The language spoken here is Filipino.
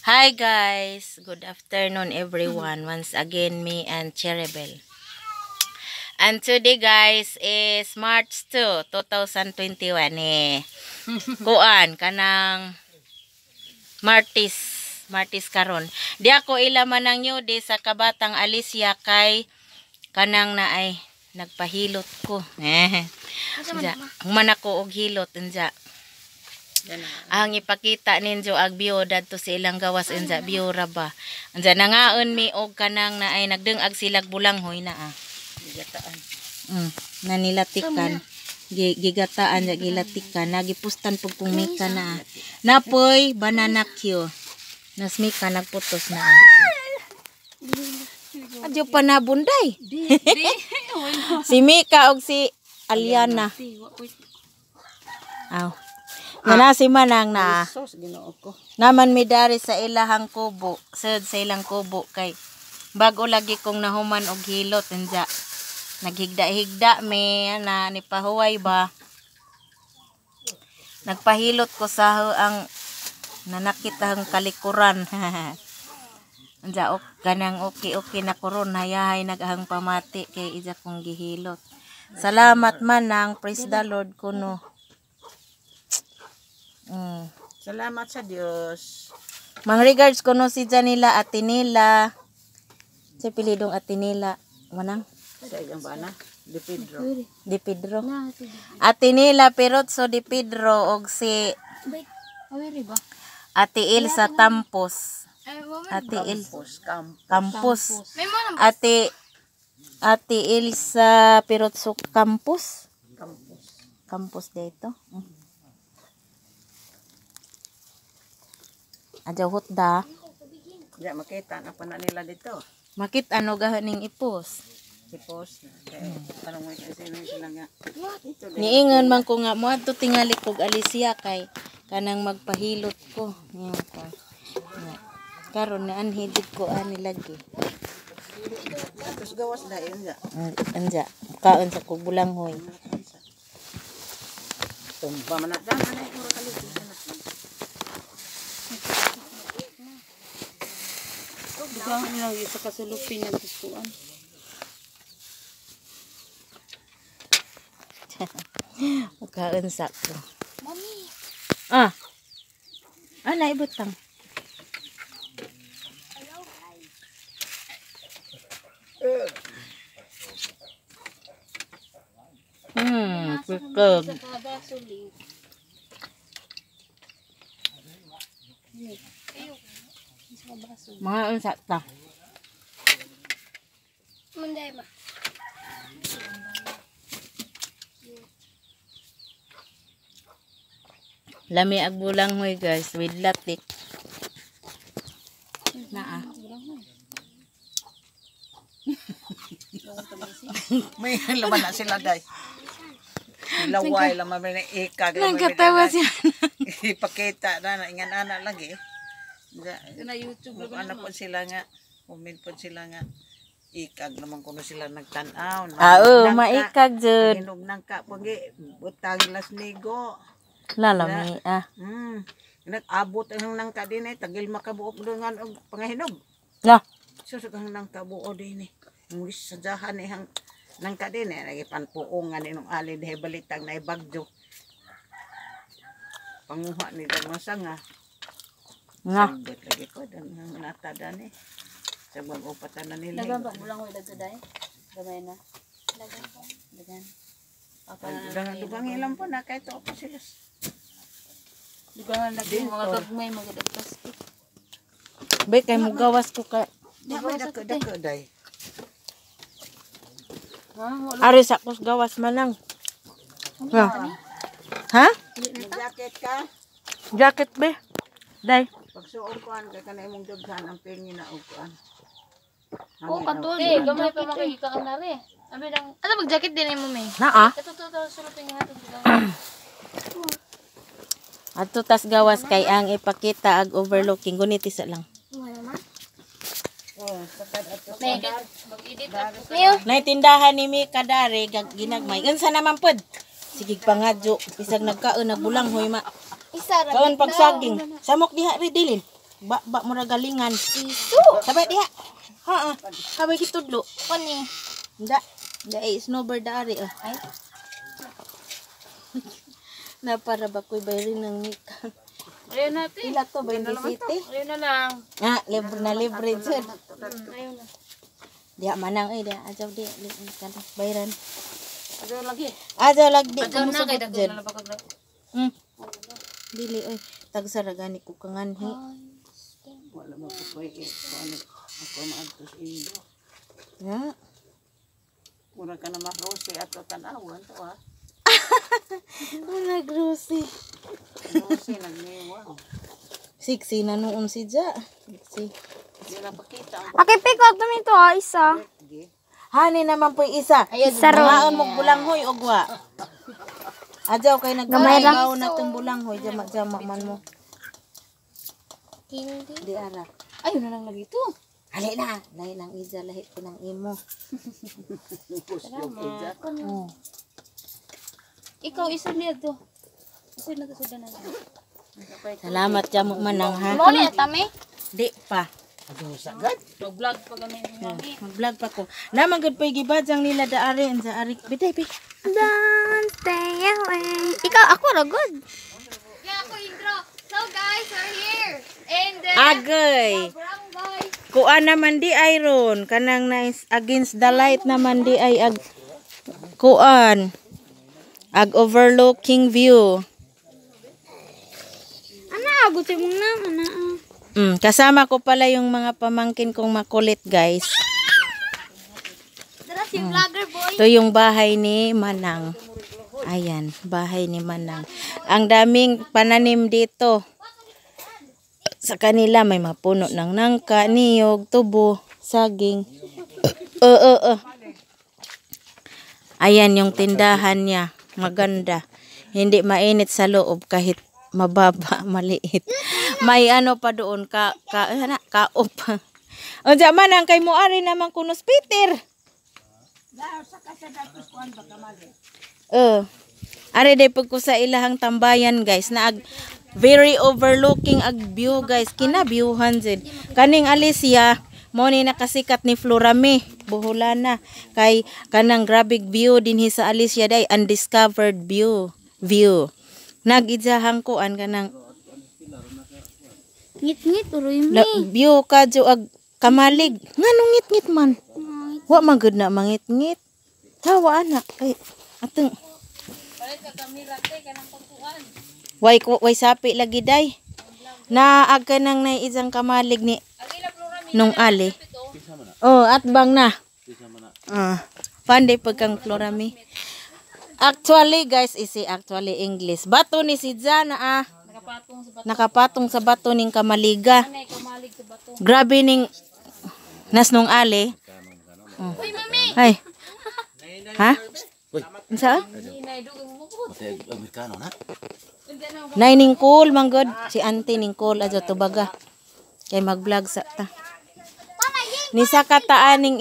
Hi guys, good afternoon everyone. Once again me and Cheribel. And today guys is March 2, 2021 Kuan kanang Martis karon. Di ako ilaman ng new di sa kabatang Alicia kay kanang naay nagpahilot ko. Anja, man ako og hilot anja. Ang ipakita ninyo ag biyodad to sa ilang gawas unsa biyora ba. Anja nangaon mi og kanang naay nagdengag silag bulanghoy na gigataan. Nanilatikan. Gigataan ya gilatikan nagipustan pug kung mika na. Napoy banana Q. Nas mika nagputos na. Adyo pa na bunday. Si Mika og si Aliana. Aw. Nga si Manang na. Naman mi dari sa ilahang kubo. Sud sa ilang kubo kay bago lagi kong nahuman og hilot anja. Naghigda-higda mi na ni pahuway ba. Nagpahilot ko sa ang nanakit ang kalikuran. Anja ganang okay na koron hayahay nagahang pamati kay ija kong gihilot. Salamat Manang, praise the Lord kuno. Salamat sa Dios. Mang regards kuno si Janila Atinila. Si pilidong Atinila. Manang? Sa iyang bana, Di Pedro. Di Pedro. Atinila Perotso Di Pedro og si Ate Ilsa Tampos. Ate Campos. Ate Ilsa Perotso Campos. Campos dito. Adyo hotda. Ya makita na pa na nila dito. Makit ano gahaning ipos. Ipos. Parang mo kasi sila nga. Niingon man ko nga mo adto tingali kog Alicia kay kanang magpahilot ko. Yan ka. Karon na anhidid ko ani lagi. Tapos gawas na yun ya. Anja kaon sa kog bulanghoy. Tumba man na dama na ito kalito na. Dugang nilang isa kasulupin ng diskuan. Kaon sa ko. Mami. Naibutang. Pagkag. Mga unsa ta. Munday ba? Lami ag bulanghoy guys with latik. Naa. May laman na sila day. Laway lang may ikag. Nagkatawa siya. Ipakita na ingan ana lagi. Na YouTube lang ana po sila nga. Comment po sila nga. Ikag naman kuno sila nagtan-aw. Maikag jud. Hinog nang ka pagi butang las nigo. Lalami Nag-abot ang nang ka din tagil makabuok dengan og pangahinog. La. Susug ang nang kabuo din Ngis sadyahan hang nang ka din lagi panpuongan inong alin balitang na ibagjo. Panguha ni Damasanga. Sabot lagi ko dan natadan sa mga upatan na nila. Dagan ba bulang way dagday? Gamay na. Dagan. Dugang ilang po na kahit ako sila. Dugangan lagi mga gagmay magdad plastic. Bay kay mo gawas ko ka. May dako day. Ari sa kus gawas manang. Ha? Jacket ka? Jacket be. Day. Pagsuon ko kay kanay mong dughan ang pingin na uguan. Oh, katon. Gamay pa makikita ka na re. Abi nang ano mag-jacket din mo may. Naa. Ito sulupin nga to. Ato tas gawas kay ang ipakita ag overlooking gunit isa lang. Oh, sakad ato. Mag-edit ako. Nay tindahan ni Mika dari ginagmay. Unsa naman pod? Sige pangadyo bisag nagkaon nagbulang hoy ma. Isa ra. Kaon pagsaging. Samok diha ri dilin. Ba mura galingan. Sabay diha. Ha. Sabay kitudlo. Kani. Nda. Nda snowbird dari. Ay. Na para ba ko'y bayarin ng mika. Ayun natin. Ila to 27. Ayun na lang. Ah, libre sir. Ayun na. Diha manang diha ajaw di bayaran. Ajaw lagi. Ajaw lagi Ajaw na kay kumusubot dagdag dyan. na bakag. Dili oy. Tagsara gani ko kanganhi. Wala mo ko koy ano ako maadtos indo. Ya. Mura ka na makrose ato tanawan to ha. Wala grosi. Rose nagniwa. Siksi na noon si Ja. Siksi. Di na pakita ang Okay, pick up namin to isa. birthday. Hani naman po isa. Isa ron. Ngaon mo bulanghoy ogwa. Ajaw kay Gamay lang. nagbaw na tong bulanghoy jama man mo. Hindi. Di ara. Ayun na lang lagi to. Ali na, lahi lang ija lahi ko ng imo. Oh. Ikaw isa niya to. Isa na to sa danan. Salamat jamo manang ha. Mo ni tami. Di pa. Vlog pa kami. Mag-vlog pa ko. Naman gud pay gibajang nila daari sa ari. Biday bi. Don't stay away. Ikaw ako ra good. Yeah, ako intro. So guys, we're here in the Agay. barangay. Kuan naman di iron kanang nice against the light naman di ay kuan. Ag overlooking view. Ana, abuti mo na, ana. Kasama ko pala yung mga pamangkin kong makulit, guys. Tara si vlogger boy. Ito yung bahay ni Manang. Ayan, bahay ni Manang. Ang daming pananim dito. Sa kanila may mapuno ng nangka, niyog, tubo, saging. Ayan yung tindahan niya. Maganda. Hindi mainit sa loob kahit mababa, maliit. May ano pa doon, kaop. O dyan man, ang kay Muari naman kunos Peter. Ari day pag ko sa ilahang tambayan guys, na very overlooking ag view guys, kinabiuhan jud. Kaning Alicia, mo ni nakasikat ni Florame, buholana. Kay kanang grabe view dinhi sa Alicia day, undiscovered view. Nag-idzahang kuan kanang Ngit-ngit uroy mi. view kadyo ag kamalig. Nganong ngit-ngit man? Wa man gud na mangit-ngit. Tawa ana kay ateng. Way sapi lagi day. Naag ka nang naisang kamalig ni nung ali. Oh, at bang na. Panday pagkang Florami. Actually guys, actually English. Bato ni si Jana nakapatong sa bato ning kamaliga. Grabe ning nas nung ali. Uy, mami. Ay. Ha? Sa? Amerikano na. Nay ning cool manggod si auntie ning cool aja tubaga. Kay mag-vlog sa ta. Ni sa kataan ning